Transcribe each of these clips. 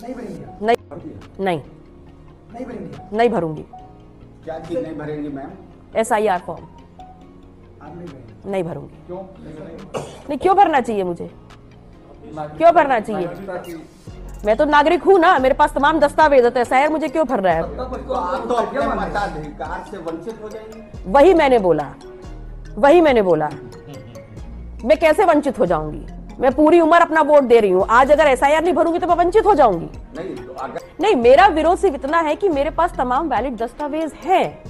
नहीं भरेंगे? नहीं नहीं भरेंगे? नहीं भरूंगी। क्या चीज नहीं भरेंगी मैम? SIR फॉर्म आप नहीं भरेंगे? नहीं भरूंगी। क्यों नहीं, क्यों भरना चाहिए मुझे? क्यों भरना चाहिए? मैं तो नागरिक हूँ ना, मेरे पास तमाम दस्तावेज है, SIR मुझे क्यों भर रहा है? तो आप तो अपने मताधिकार से वंचित हो जाएंगे। वही मैंने बोला। मैं कैसे वंचित हो जाऊंगी? मैं पूरी उम्र अपना वोट दे रही हूँ, आज अगर SIR नहीं भरूंगी तो मैं वंचित हो जाऊंगी? नहीं तो अगर नहीं, मेरा विरोध सिर्फ इतना है कि मेरे पास तमाम वैलिड दस्तावेज हैं।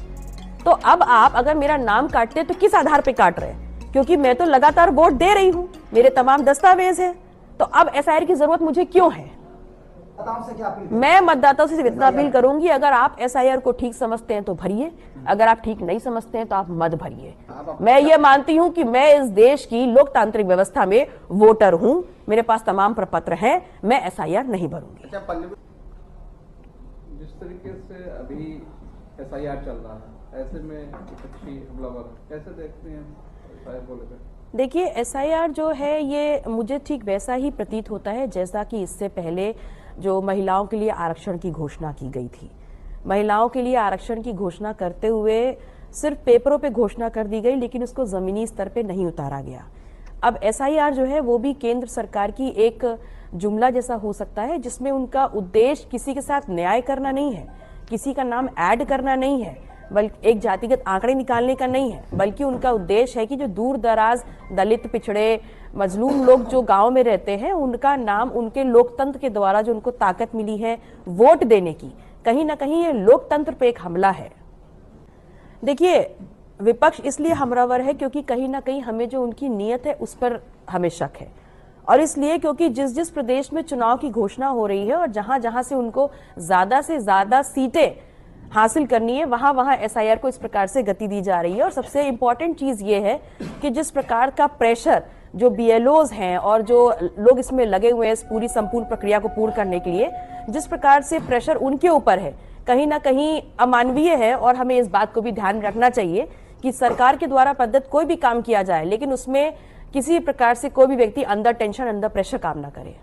तो अब आप अगर मेरा नाम काटते हैं तो किस आधार पे काट रहे हैं? क्योंकि मैं तो लगातार वोट दे रही हूँ, मेरे तमाम दस्तावेज हैं, तो अब SIR की जरूरत मुझे क्यों है? मतदाताओं से क्या अपील? मैं मतदाताओं से इतना अपील करूंगी, अगर आप SIR को ठीक समझते हैं तो भरिए, अगर आप ठीक नहीं समझते हैं तो आप मत भरिए। मैं ये मानती हूं कि मैं इस देश की लोकतांत्रिक व्यवस्था में वोटर हूं, मेरे पास तमाम प्रपत्र हैं, मैं SIR नहीं भरूंगी। अच्छा पल्लवी, जिस तरीके से अभी SIR चल रहा है, ऐसे में विपक्षी हमलावर कैसे देखते हैं SIR को लेकर? देखिए, SIR जो है ये मुझे ठीक वैसा ही प्रतीत होता है जैसा कि इससे पहले जो महिलाओं के लिए आरक्षण की घोषणा की गई थी। महिलाओं के लिए आरक्षण की घोषणा करते हुए सिर्फ पेपरों पे घोषणा कर दी गई, लेकिन उसको ज़मीनी स्तर पे नहीं उतारा गया। अब SIR जो है वो भी केंद्र सरकार की एक जुमला जैसा हो सकता है, जिसमें उनका उद्देश्य किसी के साथ न्याय करना नहीं है, किसी का नाम ऐड करना नहीं है, बल्कि एक जातिगत आंकड़े निकालने का नहीं है, बल्कि उनका उद्देश्य है कि जो दूर दराज दलित, पिछड़े, मजलूम लोग जो गांव में रहते हैं, उनका नाम उनके लोकतंत्र के द्वारा जो उनको ताकत मिली है वोट देने की, कहीं ना कहीं ये लोकतंत्र पे एक हमला है। देखिए, विपक्ष इसलिए हमलावर है क्योंकि कहीं ना कहीं हमें जो उनकी नीयत है उस पर हमें शक है, और इसलिए क्योंकि जिस जिस प्रदेश में चुनाव की घोषणा हो रही है और जहां जहां से उनको ज्यादा से ज्यादा सीटें हासिल करनी है, वहां वहां SIR को इस प्रकार से गति दी जा रही है। और सबसे इंपॉर्टेंट चीज ये है कि जिस प्रकार का प्रेशर जो BLOs हैं और जो लोग इसमें लगे हुए हैं इस पूरी संपूर्ण प्रक्रिया को पूर्ण करने के लिए, जिस प्रकार से प्रेशर उनके ऊपर है, कहीं ना कहीं अमानवीय है। और हमें इस बात को भी ध्यान रखना चाहिए कि सरकार के द्वारा प्रदत्त कोई भी काम किया जाए, लेकिन उसमें किसी प्रकार से कोई भी व्यक्ति अंडर टेंशन, अंडर प्रेशर काम ना करे।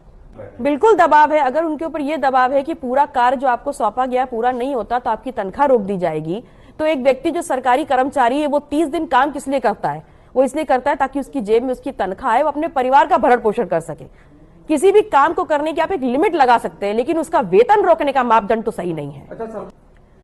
बिल्कुल दबाव है। अगर उनके ऊपर ये दबाव है कि पूरा कार्य जो आपको सौंपा गया पूरा नहीं होता तो आपकी तनख्वाह रोक दी जाएगी, तो एक व्यक्ति जो सरकारी कर्मचारी है वो 30 दिन काम किस लिए करता है? वो इसलिए करता है ताकि उसकी जेब में उसकी तनख्वाह है, वो अपने परिवार का भरण पोषण कर सके। किसी भी काम को करने की आप एक लिमिट लगा सकते हैं, लेकिन उसका वेतन रोकने का मापदंड तो सही नहीं है। अच्छा सर,